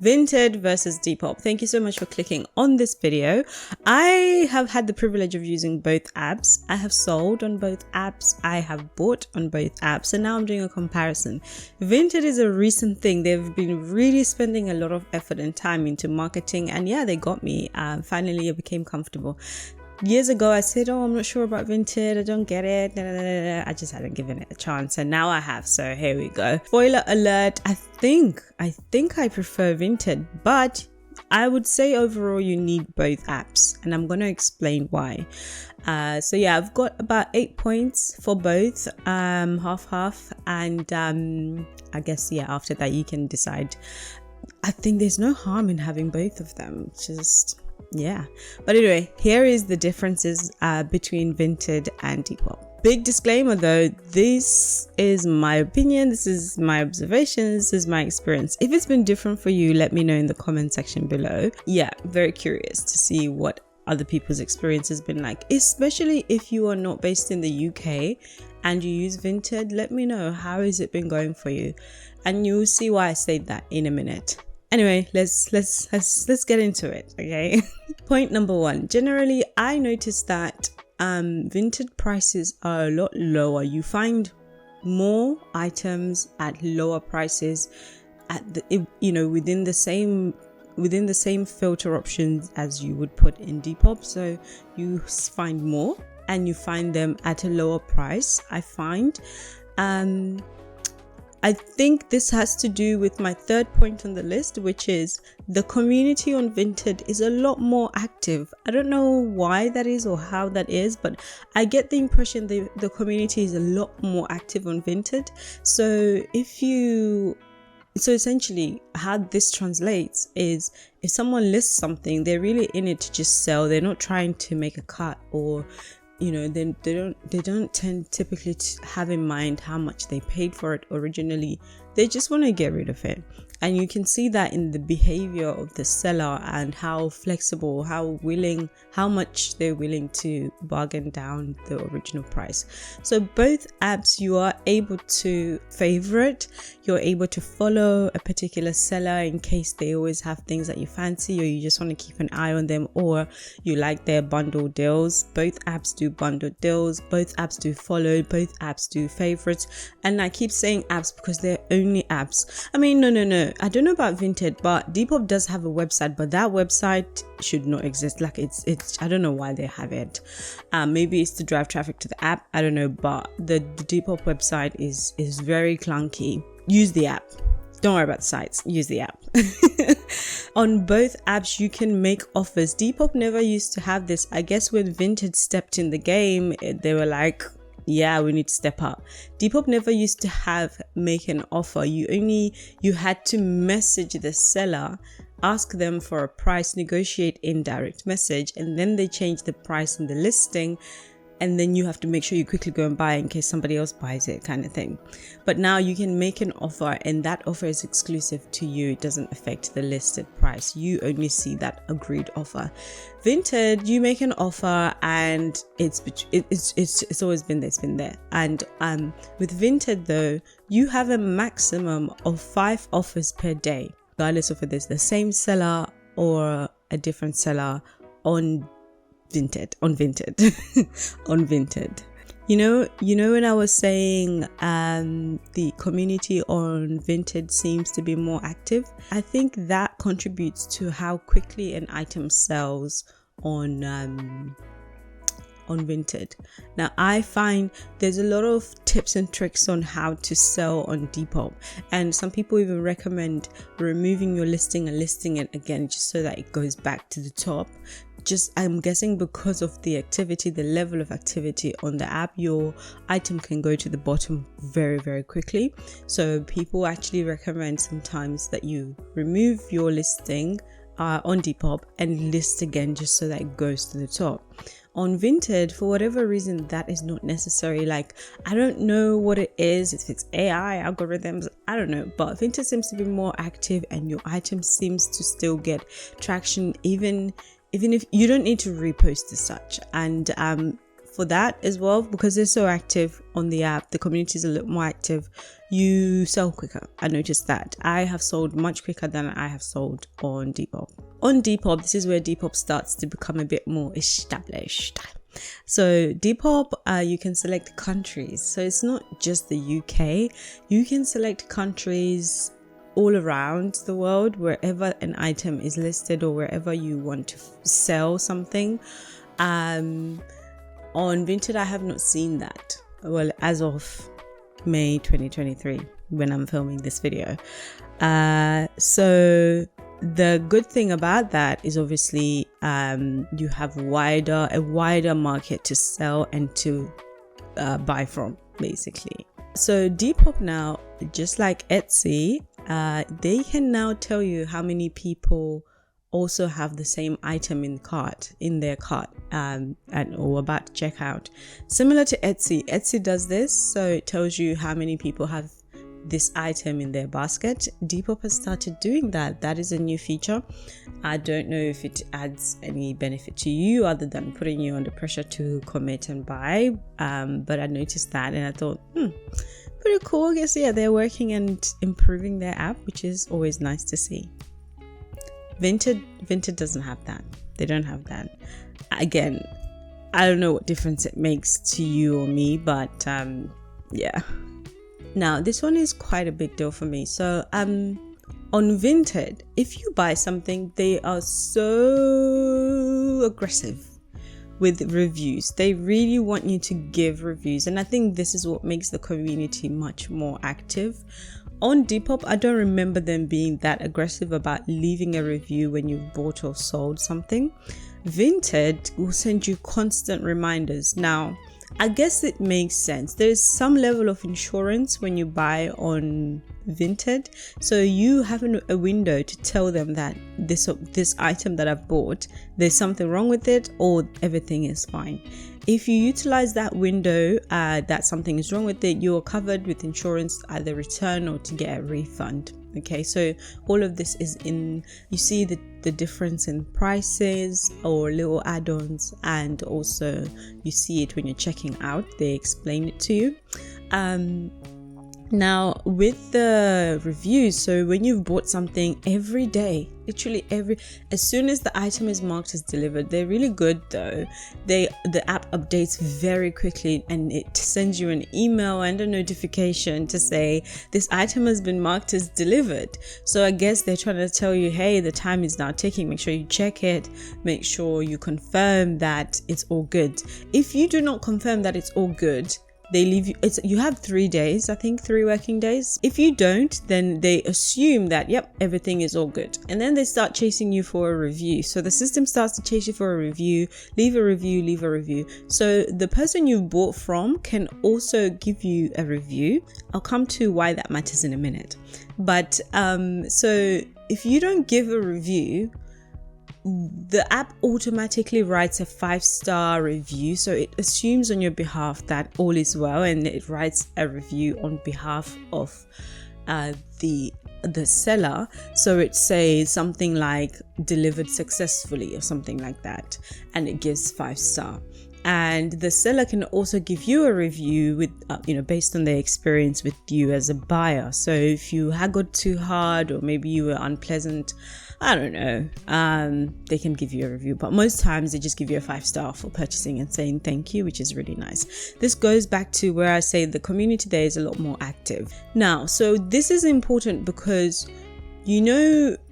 Vinted versus Depop. Thank you so much for clicking on this video. I have had the privilege of using both apps. I have sold on both apps. I have bought on both apps, and now I'm doing a comparison. Vinted is a recent thing. They've been really spending a lot of effort and time into marketing, and yeah, they got me. Finally, I became comfortable. Years ago, I said, I'm not sure about Vinted. I don't get it. I just hadn't given it a chance, and now I have. So here we go. Spoiler alert. I think I prefer Vinted, but I would say overall you need both apps, and I'm going to explain why. So yeah, I've got about 8 points for both, half, and I guess yeah, after that you can decide. I think there's no harm in having both of them. Just yeah, but anyway, here is the differences between Vinted and Depop. Big disclaimer though, this is my opinion, this is my observation, this is my experience. If it's been different for you, let me know in the comment section below. Yeah, very curious to see what other people's experience has been like, especially if you are not based in the UK and you use Vinted. Let me know, how has it been going for you, and you'll see why I said that in a minute. Anyway, let's get into it, okay? Point number one. Generally, I noticed that Vinted prices are a lot lower. You find more items at lower prices at the, within the same filter options as you would put in Depop. So you find more and you find them at a lower price, I find. I think this has to do with my third point on the list, which is the community on Vinted is a lot more active. I don't know why that is or how that is, but I get the impression the community is a lot more active on Vinted. So essentially how this translates is if someone lists something, they're really in it to just sell. They're not trying to make a cut, or they don't tend typically to have in mind how much they paid for it originally. They just want to get rid of it. And you can see that in the behavior of the seller and how flexible, how much they're willing to bargain down the original price. So both apps, you are able to favorite, you're able to follow a particular seller in case they always have things that you fancy, or you just want to keep an eye on them, or you like their bundle deals. Both apps do bundle deals, both apps do follow, both apps do favorites. And I keep saying apps because they're only apps. I mean, no. I don't know about Vinted, but Depop does have a website, but that website should not exist. Like it's I don't know why they have it. Maybe it's to drive traffic to the app, I don't know, but the Depop website is very clunky. Use the app. Don't worry about the sites, use the app. On both apps you can make offers. Depop never used to have this. I guess when Vinted stepped in the game, they were like, yeah, we need to step up. Depop never used to make an offer. You had to message the seller, ask them for a price, negotiate in direct message, and then they change the price in the listing, and then you have to make sure you quickly go and buy in case somebody else buys it, kind of thing. But now you can make an offer, and that offer is exclusive to you. It doesn't affect the listed price. You only see that agreed offer. Vinted, you make an offer and it's always been there, it's been there. And with Vinted though, you have a maximum of 5 offers per day, regardless of whether it's the same seller or a different seller on Vinted. You know when I was saying the community on Vinted seems to be more active, I think that contributes to how quickly an item sells on Vinted. Now I find there's a lot of tips and tricks on how to sell on Depop, and some people even recommend removing your listing and listing it again just so that it goes back to the top. I'm guessing because of the activity, the level of activity on the app, your item can go to the bottom very, very quickly. So people actually recommend sometimes that you remove your listing on Depop and list again just so that it goes to the top. On Vinted, for whatever reason, that is not necessary. Like, I don't know what it is, if it's AI, algorithms, I don't know, but Vinted seems to be more active and your item seems to still get traction even if you don't need to repost as such. And for that as well, because they're so active on the app. The community is a little more active. You sell quicker. I noticed that. I have sold much quicker than I have sold on Depop. On Depop, this is where Depop starts to become a bit more established. So Depop, you can select countries. So it's not just the UK. You can select countries all around the world, wherever an item is listed or wherever you want to sell something. On Vinted, I have not seen that. Well, as of May 2023, when I'm filming this video. So the good thing about that is obviously you have a wider market to sell and to buy from, basically. So Depop now, just like Etsy, they can now tell you how many people also have the same item in their cart or about to check out. Similar to Etsy does this, so it tells you how many people have this item in their basket. Depop has started doing that. That is a new feature. I don't know if it adds any benefit to you other than putting you under pressure to commit and buy, but I noticed that and I thought, pretty cool. I guess, yeah, they're working and improving their app, which is always nice to see. Vinted doesn't have that. They don't have that. Again, I don't know what difference it makes to you or me, but yeah. Now, this one is quite a big deal for me. So on Vinted, if you buy something, they are so aggressive with reviews. They really want you to give reviews, and I think this is what makes the community much more active. On Depop, I don't remember them being that aggressive about leaving a review when you've bought or sold something. Vinted will send you constant reminders. Now, I guess it makes sense. There's some level of insurance when you buy on Vinted, so you have a window to tell them that this item that I've bought, there's something wrong with it or everything is fine. If you utilize that window that something is wrong with it, you're covered with insurance to either return or to get a refund. Okay, so all of this is in, you see the difference in prices or little add-ons, and also you see it when you're checking out. They explain it to you. Now with the reviews, so when you've bought something, every day, literally as soon as the item is marked as delivered, they're really good though. The app updates very quickly and it sends you an email and a notification to say this item has been marked as delivered. So I guess they're trying to tell you, hey, the time is now ticking. Make sure you check it. Make sure you confirm that it's all good. If you do not confirm that it's all good, they leave you, you have 3 days, I think 3 working days. If you don't, then they assume that, yep, everything is all good. And then they start chasing you for a review. So the system starts to chase you for a review, leave a review. So the person you bought from can also give you a review. I'll come to why that matters in a minute. But so if you don't give a review, the app automatically writes a 5-star review, so it assumes on your behalf that all is well, and it writes a review on behalf of the seller. So it says something like delivered successfully or something like that, and it gives 5-star. And the seller can also give you a review with, based on their experience with you as a buyer. So if you haggled too hard or maybe you were unpleasant, I don't know, they can give you a review. But most times they just give you a 5-star for purchasing and saying thank you, which is really nice. This goes back to where I say the community there is a lot more active. Now, so this is important because,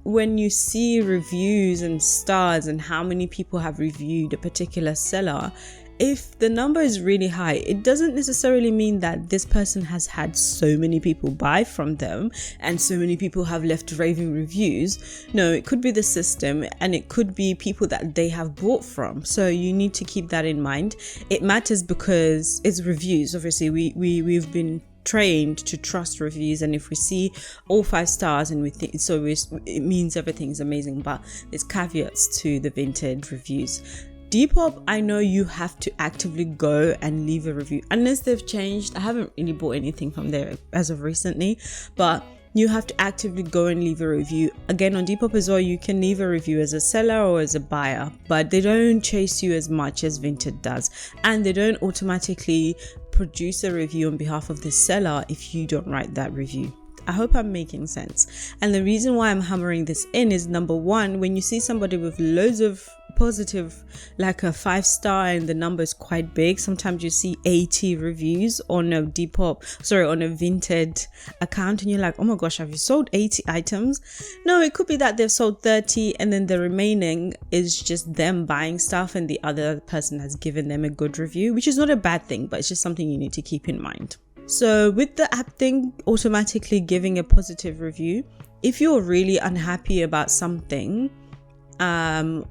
when you see reviews and stars and how many people have reviewed a particular seller, if the number is really high, it doesn't necessarily mean that this person has had so many people buy from them and so many people have left raving reviews. No, it could be the system, and it could be people that they have bought from. So you need to keep that in mind. It matters because it's reviews. Obviously, we've been trained to trust reviews, and if we see all 5 stars and we think it means everything's amazing. But there's caveats to the Vinted reviews. Depop, I know you have to actively go and leave a review unless they've changed. I haven't really bought anything from there as of recently, but you have to actively go and leave a review. Again, on Depop as well, you can leave a review as a seller or as a buyer, but they don't chase you as much as Vinted does, and they don't automatically produce a review on behalf of the seller if you don't write that review. I hope I'm making sense. And the reason why I'm hammering this in is, number one, when you see somebody with loads of positive, like a 5-star, and the number is quite big, sometimes you see 80 reviews on a on a Vinted account, and you're like, oh my gosh, have you sold 80 items? No, it could be that they've sold 30 and then the remaining is just them buying stuff and the other person has given them a good review, which is not a bad thing, but it's just something you need to keep in mind. So with the app thing, automatically giving a positive review, if you're really unhappy about something,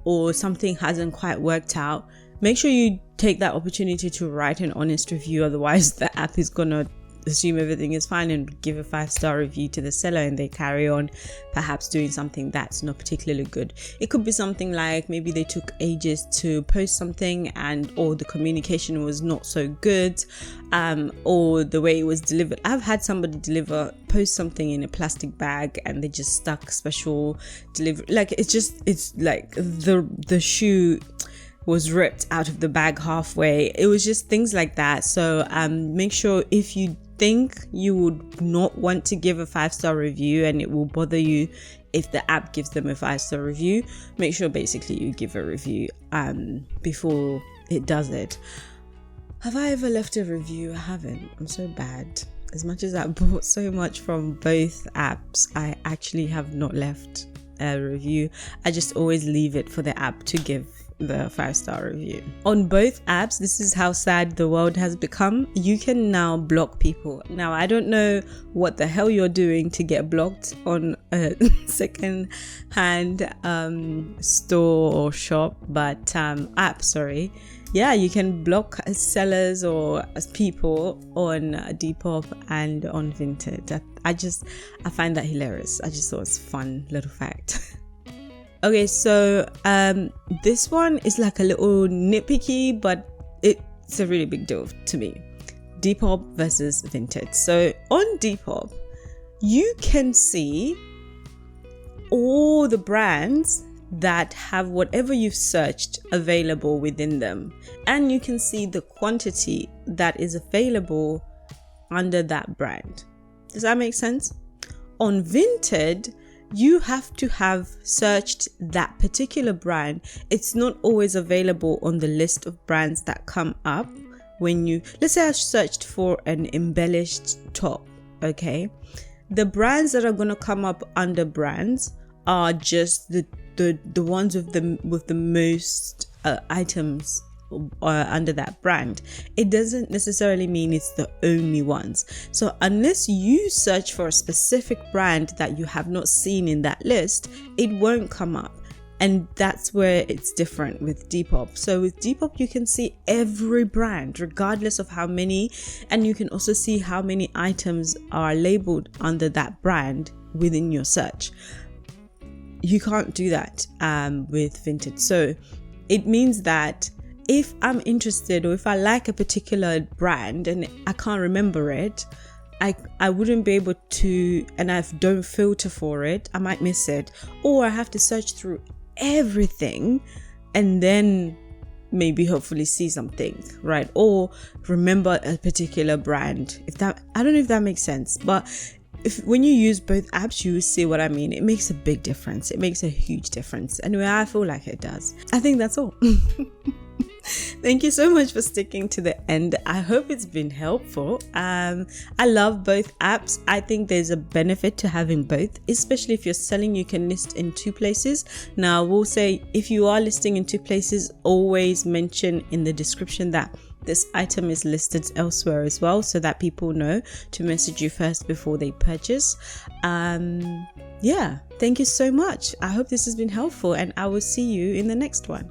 or something hasn't quite worked out, make sure you take that opportunity to write an honest review. Otherwise the app is gonna assume everything is fine and give a 5-star review to the seller, and they carry on perhaps doing something that's not particularly good. It could be something like maybe they took ages to post something, or the communication was not so good, or the way it was delivered. I've had somebody post something in a plastic bag and they just stuck special delivery, like it's like the shoe was ripped out of the bag halfway. It was just things like that. So make sure, if you think you would not want to give a 5-star review and it will bother you if the app gives them a 5-star review, make sure basically you give a review before it does it. Have I ever left a review? I haven't. I'm so bad. As much as I bought so much from both apps, I actually have not left a review. I just always leave it for the app to give the 5-star review. On both apps, this is how sad the world has become. You can now block people. Now, I don't know what the hell you're doing to get blocked on a second-hand store or shop, but app, sorry. Yeah, you can block sellers or people on Depop and on Vinted. I find that hilarious. I just thought it's a fun little fact. Okay, so this one is like a little nitpicky, but it's a really big deal to me. Depop versus Vinted. So on Depop, you can see all the brands that have whatever you've searched available within them, and you can see the quantity that is available under that brand. Does that make sense? On Vinted, you have to have searched that particular brand. It's not always available on the list of brands that come up when you, let's say I searched for an embellished top, okay? The brands that are going to come up under brands are just the ones with the most items under that brand. It doesn't necessarily mean it's the only ones. So unless you search for a specific brand that you have not seen in that list, it won't come up. And that's where it's different with Depop. So with Depop, you can see every brand regardless of how many, and you can also see how many items are labeled under that brand within your search. You can't do that with Vinted. So it means that if I'm interested, or if I like a particular brand and I can't remember it, I wouldn't be able to, and I don't filter for it, I might miss it, or I have to search through everything and then maybe hopefully see something, right? Or remember a particular brand. I don't know if that makes sense, but when you use both apps, you see what I mean. It makes a big difference. It makes a huge difference. Anyway, I feel like it does. I think that's all. Thank you so much for sticking to the end. I hope it's been helpful. I love both apps. I think there's a benefit to having both, especially if you're selling, you can list in 2 places. Now, I will say, if you are listing in 2 places, always mention in the description that this item is listed elsewhere as well, so that people know to message you first before they purchase. Yeah, thank you so much. I hope this has been helpful, and I will see you in the next one.